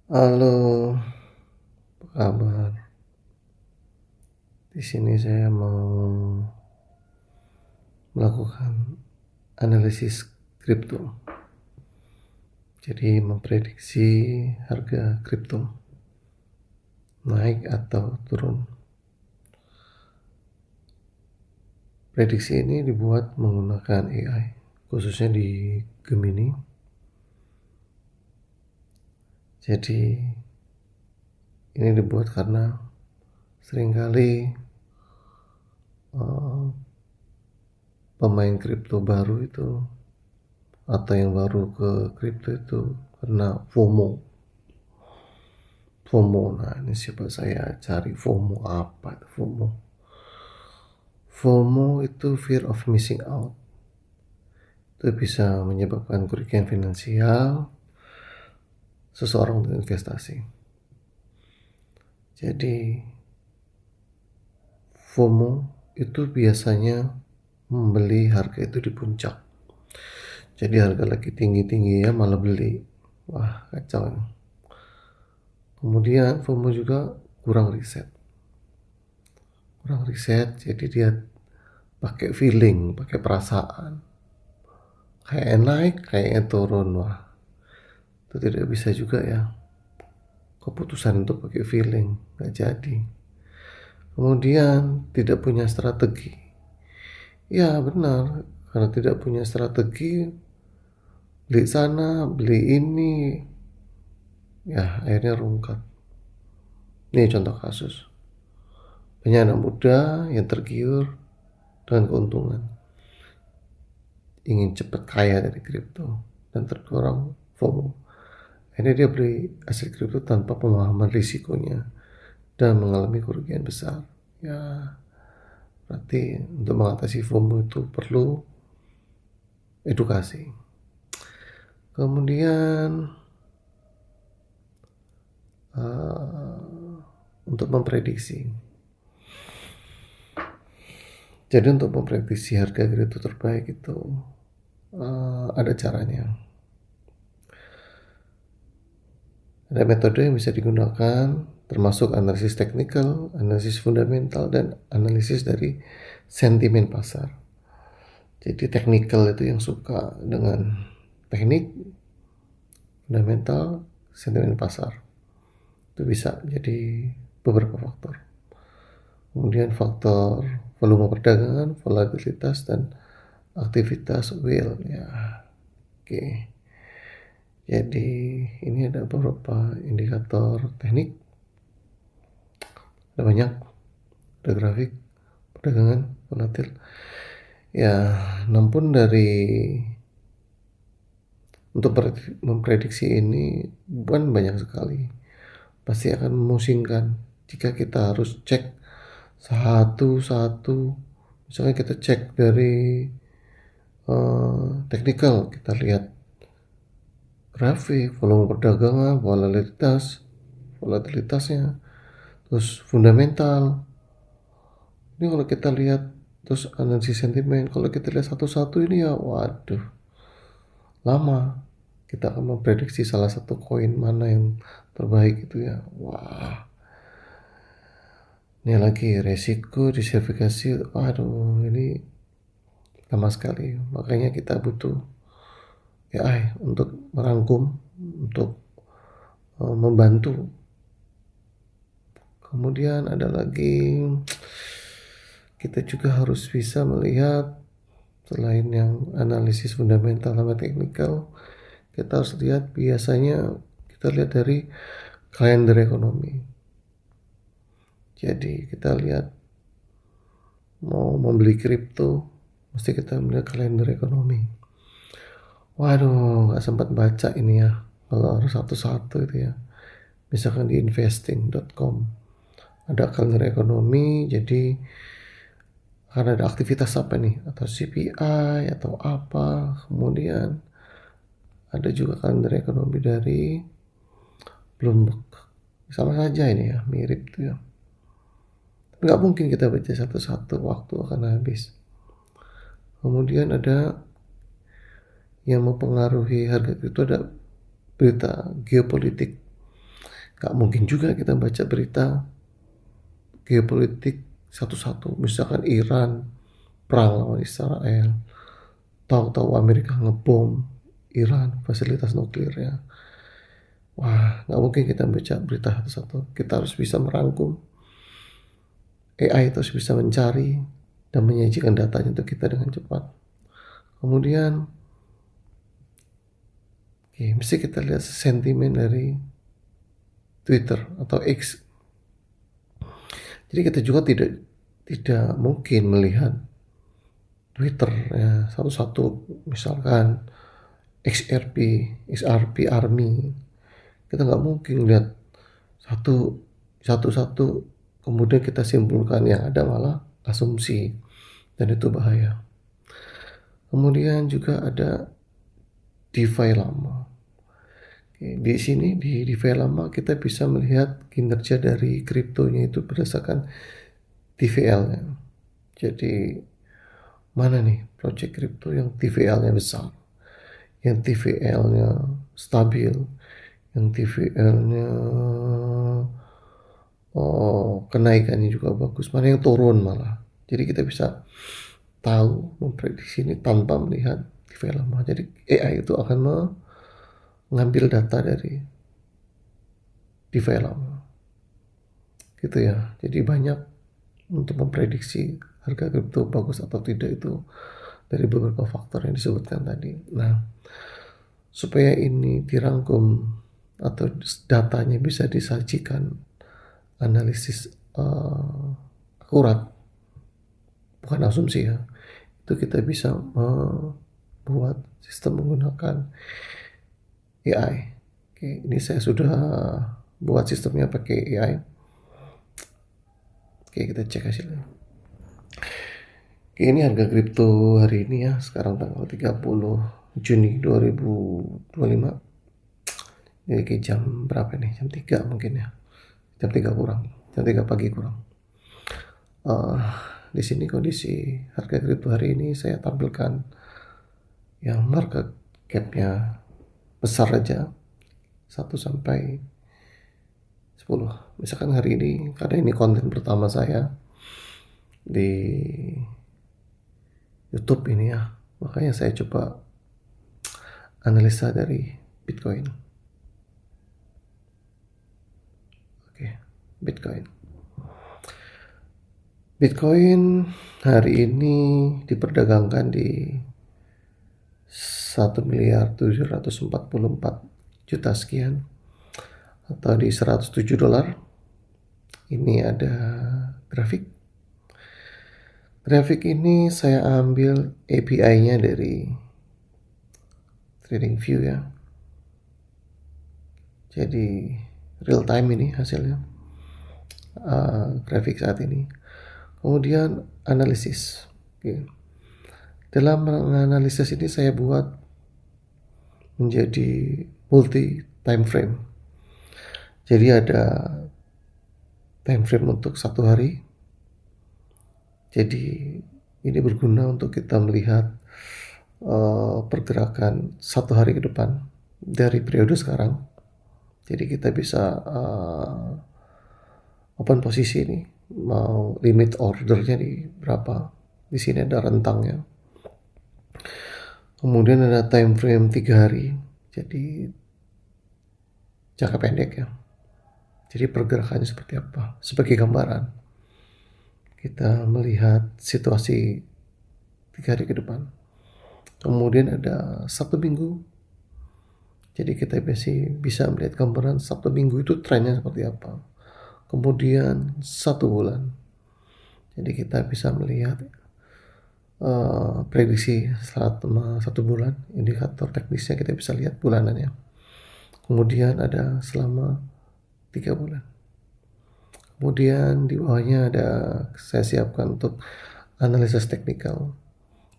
Halo, apa kabar? Di sini saya mau melakukan analisis kripto. Jadi memprediksi harga kripto naik atau turun. Prediksi ini dibuat menggunakan AI, khususnya di Gemini. Jadi ini dibuat karena seringkali pemain kripto baru itu atau yang baru ke kripto itu kena FOMO. Nah ini siapa saya cari FOMO apa itu FOMO? FOMO itu fear of missing out. Itu bisa menyebabkan kerugian finansial seseorang untuk investasi. Jadi FOMO itu biasanya membeli harga itu di puncak. Jadi harga lagi tinggi-tinggi ya malah beli. Wah kacau. Kemudian FOMO juga kurang riset. Jadi dia pakai feeling, pakai perasaan. Kayak naik, kayaknya turun. Wah, itu tidak bisa juga ya. Keputusan untuk pakai feeling, nggak jadi. Kemudian tidak punya strategi. Ya benar, karena tidak punya strategi, beli sana, beli ini, ya akhirnya rungkat. Ini contoh kasus. Banyak anak muda yang tergiur dengan keuntungan, ingin cepat kaya dari kripto dan terdorong FOMO. Akhirnya dia beli aset kripto tanpa pemahaman risikonya dan mengalami kerugian besar. Ya, berarti untuk mengatasi FOMO itu perlu edukasi. Kemudian untuk memprediksi. Jadi untuk memprediksi harga kripto terbaik itu ada caranya. Ada metode yang bisa digunakan, termasuk analisis teknikal, analisis fundamental, dan analisis dari sentimen pasar. Jadi teknikal itu yang suka dengan teknik, fundamental, sentimen pasar. Itu bisa jadi beberapa faktor. Kemudian faktor volume perdagangan, volatilitas, dan aktivitas whale ya. Oke. Jadi ini ada beberapa indikator teknik. Ada banyak, ada grafik, perdagangan, volatil. Ya, namun untuk memprediksi ini bukan banyak sekali. Pasti akan memusingkan jika kita harus cek satu-satu. Misalnya kita cek dari teknikal, kita lihat grafik, volume perdagangan, volatilitasnya, terus fundamental. Ini kalau kita lihat terus analisis sentimen, kalau kita lihat satu-satu ini ya waduh, lama. Kita akan memprediksi salah satu koin mana yang terbaik itu ya. Wah. Ini lagi resiko, diversifikasi. Waduh, ini lama sekali. Makanya kita butuh AI untuk merangkum, untuk membantu. Kemudian ada lagi, kita juga harus bisa melihat selain yang analisis fundamental sama teknikal, kita harus lihat biasanya kita lihat dari kalender ekonomi. Jadi kita lihat mau membeli kripto, mesti kita melihat kalender ekonomi. Waduh, nggak sempat baca ini ya. Kalau harus satu-satu itu ya. Misalkan di investing.com ada kalender ekonomi, jadi karena ada aktivitas apa nih, atau CPI atau apa. Kemudian ada juga kalender ekonomi dari Bloomberg. Sama saja ini ya, mirip tuh ya. Nggak mungkin kita baca satu-satu, waktu akan habis. Kemudian ada yang mempengaruhi harga itu, ada berita geopolitik. Gak mungkin juga kita baca berita geopolitik satu-satu, misalkan Iran perang lawan Israel, tahu-tahu Amerika ngebom Iran fasilitas nuklirnya. Wah, nggak mungkin kita baca berita satu-satu. Kita harus bisa merangkum. AI itu harus bisa mencari dan menyajikan datanya untuk kita dengan cepat. Kemudian, mesti kita lihat sentimen dari Twitter atau X. Jadi kita juga tidak mungkin melihat Twitter ya satu-satu, misalkan XRP Army. Kita nggak mungkin lihat satu-satu kemudian kita simpulkan, yang ada malah asumsi, dan itu bahaya. Kemudian juga ada DeFi lama. Di sini di DeFi lama kita bisa melihat kinerja dari kriptonya itu berdasarkan TVL-nya. Jadi mana nih project kripto yang TVL-nya besar, yang TVL-nya stabil, yang TVL-nya kenaikannya juga bagus, mana yang turun malah. Jadi kita bisa tahu memprediksi ini tanpa melihat TVL lama. Jadi AI itu akan mengambil data dari TVL lama gitu ya. Jadi banyak untuk memprediksi harga kripto bagus atau tidak itu dari beberapa faktor yang disebutkan tadi. Nah, supaya ini dirangkum atau datanya bisa disajikan analisis akurat, bukan asumsi ya, itu kita bisa membuat sistem menggunakan AI. Oke, ini saya sudah buat sistemnya pakai AI. Oke, kita cek hasilnya. Oke, ini harga kripto hari ini ya, sekarang tanggal 30 Juni 2025. Jadi ke jam berapa nih? Jam 3 mungkin ya. Jam 3 kurang. Jam 3 pagi kurang. Di sini kondisi harga kripto hari ini saya tampilkan yang market cap-nya besar aja 1 sampai 10. Misalkan hari ini, karena ini konten pertama saya di YouTube ini ya, makanya saya coba analisa dari Bitcoin. Oke, Bitcoin hari ini diperdagangkan di 1.744.000.000 sekian, atau di $107. Ini ada grafik. Grafik ini saya ambil API-nya dari TradingView ya. Jadi real time ini hasilnya, grafik saat ini. Kemudian analisis. Oke. Dalam menganalisis ini saya buat menjadi multi time frame. Jadi ada time frame untuk 1 hari. Jadi ini berguna untuk kita melihat pergerakan 1 hari ke depan dari periode sekarang. Jadi kita bisa open posisi ini, mau limit ordernya di berapa. Di sini ada rentangnya. Kemudian ada time frame 3 hari. Jadi jangka pendek ya. Jadi pergerakannya seperti apa? Sebagai gambaran, kita melihat situasi 3 hari ke depan. Kemudian ada 1 minggu. Jadi kita bisa melihat gambaran 1 minggu itu trennya seperti apa. Kemudian 1 bulan. Jadi kita bisa melihat prediksi selama 1 bulan. Indikator teknisnya kita bisa lihat bulanannya. Kemudian ada selama 3 bulan. Kemudian di bawahnya ada saya siapkan untuk analisis teknikal.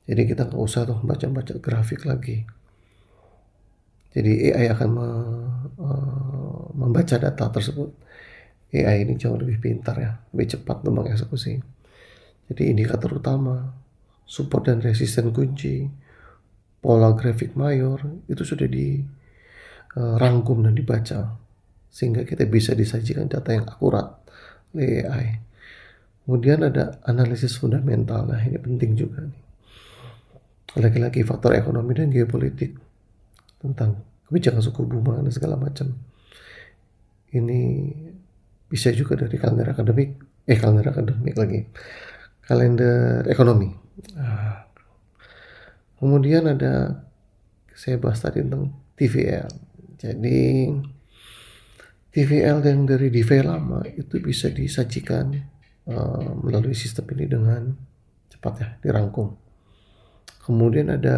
Jadi kita nggak usah tuh baca-baca grafik lagi. Jadi AI akan membaca data tersebut. AI ini jauh lebih pintar ya, lebih cepat untuk mengeksekusi. Jadi indikator utama, support dan resisten kunci, pola grafik mayor itu sudah dirangkum dan dibaca sehingga kita bisa disajikan data yang akurat oleh AI. Kemudian ada analisis fundamental. Nah, ini penting juga nih. Lagi-lagi faktor ekonomi dan geopolitik tentang kebijakan suku bunga dan segala macam. Ini bisa juga dari kalender akademik lagi. Kalender ekonomi. Kemudian ada, saya bahas tadi tentang TVL. Jadi TVL yang dari DeFi lama itu bisa disajikan melalui sistem ini dengan cepat ya, dirangkum. Kemudian ada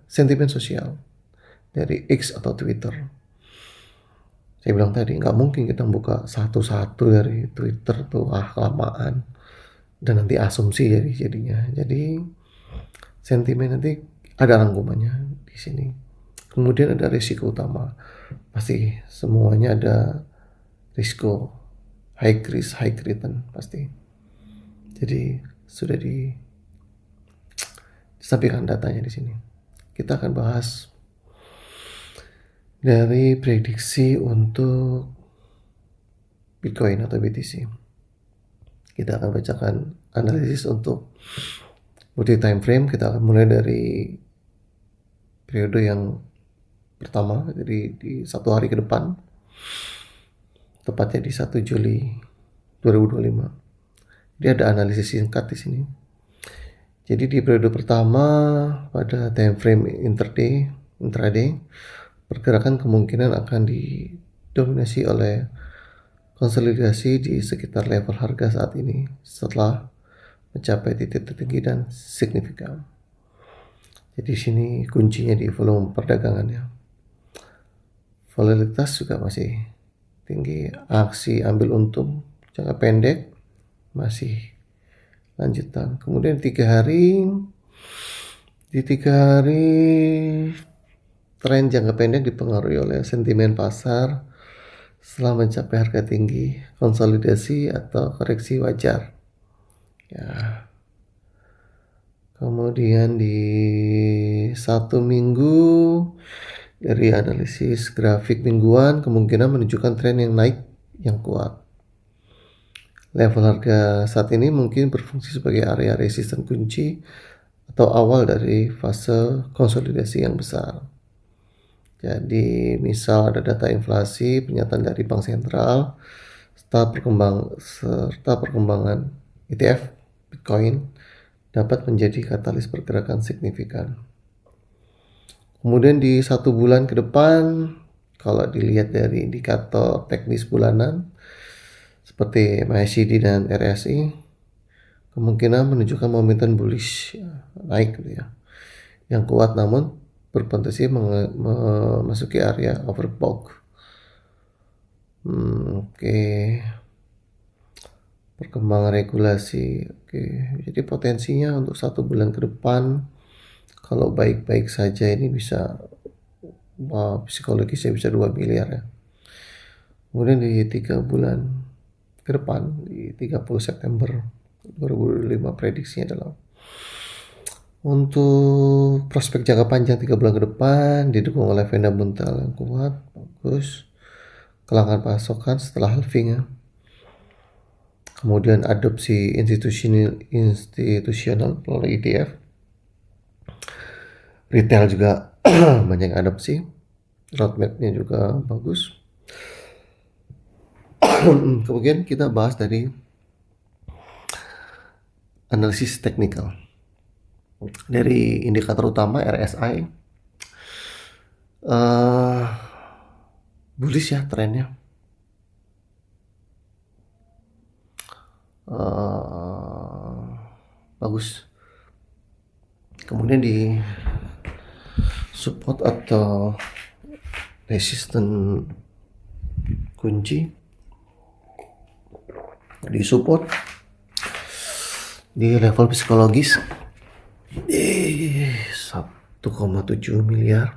sentimen sosial dari X atau Twitter. Saya bilang tadi nggak mungkin kita buka satu-satu dari Twitter tuh, kelamaan dan nanti asumsi jadinya. Jadi sentimen nanti ada rangkumannya di sini. Kemudian ada risiko utama. Pasti semuanya ada risiko, high risk, high return pasti. Jadi sudah disampaikan datanya di sini. Kita akan bahas dari prediksi untuk Bitcoin atau BTC. Kita akan bacakan analisis untuk multi time frame. Kita akan mulai dari periode yang pertama, jadi di 1 hari ke depan, tepatnya di 1 Juli 2025. Jadi ada analisis singkat di sini. Jadi di periode pertama pada time frame intraday, pergerakan kemungkinan akan didominasi oleh konsolidasi di sekitar level harga saat ini setelah mencapai titik tertinggi dan signifikan. Jadi sini kuncinya di volume perdagangannya. Volatilitas juga masih tinggi. Aksi ambil untung jangka pendek masih lanjutan. Kemudian di 3 hari tren jangka pendek dipengaruhi oleh sentimen pasar setelah mencapai harga tinggi, konsolidasi atau koreksi wajar ya. Kemudian di 1 minggu dari analisis grafik mingguan kemungkinan menunjukkan tren yang naik yang kuat. Level harga saat ini mungkin berfungsi sebagai area resisten kunci atau awal dari fase konsolidasi yang besar. Jadi misal ada data inflasi, pernyataan dari bank sentral, serta perkembangan ETF Bitcoin dapat menjadi katalis pergerakan signifikan. Kemudian di 1 bulan ke depan, kalau dilihat dari indikator teknis bulanan seperti MACD dan RSI, kemungkinan menunjukkan momentum bullish naik gitu ya, yang kuat namun berpotensi memasuki area overbought. Perkembangan regulasi. Jadi potensinya untuk 1 bulan ke depan kalau baik-baik saja ini bisa psikologisnya bisa 2 miliar ya. Kemudian di 3 bulan ke depan di 30 September 2005 prediksinya adalah untuk prospek jangka panjang 3 bulan ke depan didukung oleh fundamental yang kuat, bagus, kelangkaan pasokan setelah halving ya. Kemudian adopsi institusional melalui ETF, retail juga banyak adopsi, roadmapnya juga bagus. Kemudian kita bahas dari analisis teknikal dari indikator utama RSI, bullish ya trennya. Bagus. Kemudian di support atau resisten kunci, di support di level psikologis di 1,7 miliar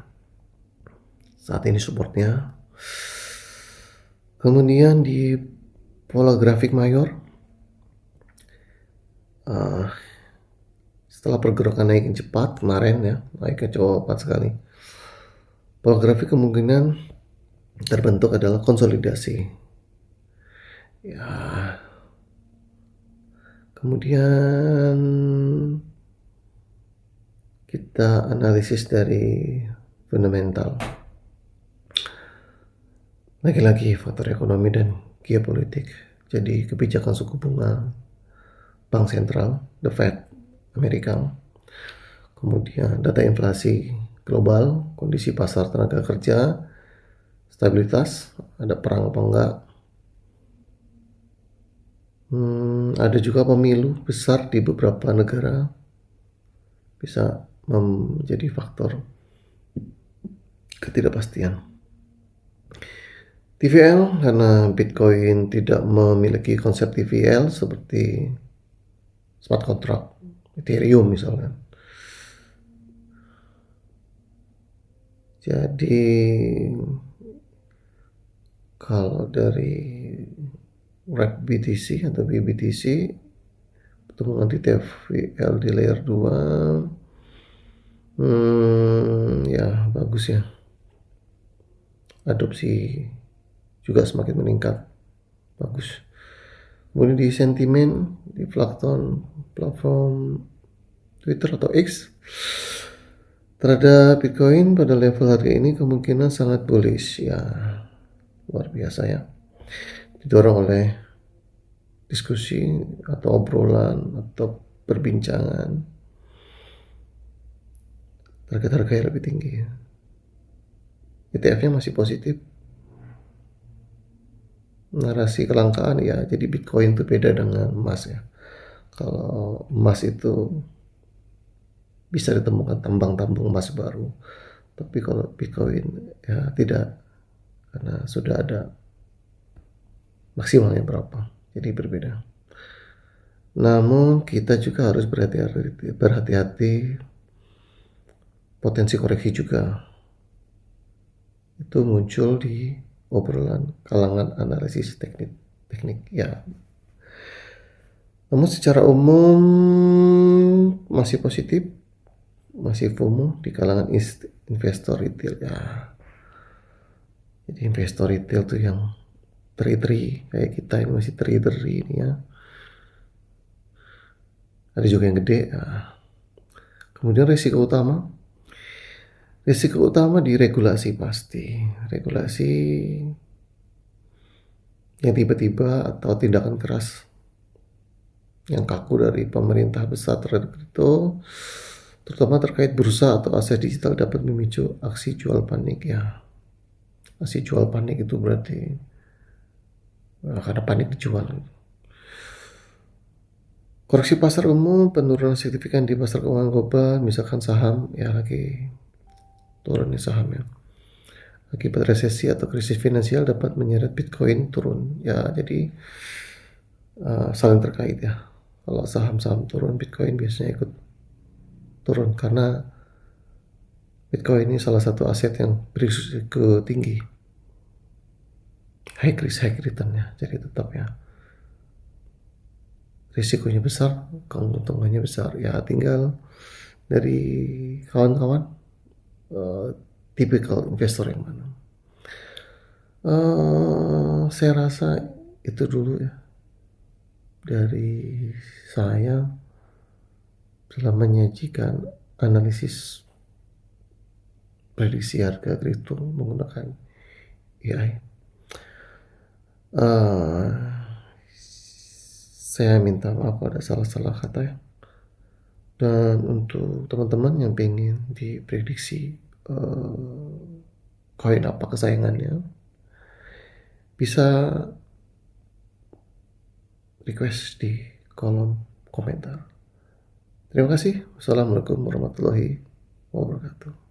saat ini supportnya. Kemudian di pola grafik mayor, setelah pergerakan naik yang cepat kemarin ya, naiknya cepat sekali, pola grafik kemungkinan terbentuk adalah konsolidasi. Ya, kemudian kita analisis dari fundamental. Lagi-lagi faktor ekonomi dan geopolitik. Jadi kebijakan suku bunga Bank Sentral, The Fed, Amerika. Kemudian data inflasi global, kondisi pasar tenaga kerja, stabilitas, ada perang apa enggak. Ada juga pemilu besar di beberapa negara bisa menjadi faktor ketidakpastian. TVL karena Bitcoin tidak memiliki konsep TVL seperti smart contract, Ethereum misalnya. Jadi kalau dari REC BTC atau BBTC pertemuan di TVL di layer 2, ya bagus ya, adopsi juga semakin meningkat, bagus. Kemudian di sentimen di platform Twitter atau X terhadap Bitcoin pada level harga ini kemungkinan sangat bullish ya, luar biasa ya, didorong oleh diskusi atau obrolan atau perbincangan harga-harga yang lebih tinggi. ETF-nya masih positif, narasi kelangkaan ya, jadi Bitcoin itu beda dengan emas ya. Kalau emas itu bisa ditemukan tambang-tambang emas baru, tapi kalau Bitcoin ya tidak, karena sudah ada maksimalnya berapa, jadi berbeda. Namun kita juga harus berhati-hati potensi koreksi juga itu muncul di obrolan kalangan analisis teknik ya. Namun secara umum masih positif, masih FOMO di kalangan investor retail ya. Jadi investor retail tuh yang trader kayak kita ini masih trader ini ya. Ada juga yang gede ya. Kemudian risiko utama di regulasi pasti. Regulasi yang tiba-tiba atau tindakan keras yang kaku dari pemerintah besar terhadap kripto, terutama terkait bursa atau aset digital dapat memicu aksi jual panik ya. Aksi jual panik itu berarti karena panik dijual. Koreksi pasar umum, penurunan signifikan di pasar keuangan global, misalkan saham ya lagi turun nih saham ya. Akibat resesi atau krisis finansial dapat menyeret Bitcoin turun ya, jadi saling terkait ya. Kalau saham-saham turun, Bitcoin biasanya ikut turun karena Bitcoin ini salah satu aset yang berisiko tinggi, high risk high return ya, jadi tetap ya risikonya besar, keuntungannya besar ya, tinggal dari kawan-kawan tipikal investor yang mana. Saya rasa itu dulu ya dari saya dalam menyajikan analisis prediksi harga kripto menggunakan AI. Saya minta maaf ada salah-salah kata ya. Dan untuk teman-teman yang pengen diprediksi koin apa kesayangannya, bisa request di kolom komentar. Terima kasih. Wassalamualaikum warahmatullahi wabarakatuh.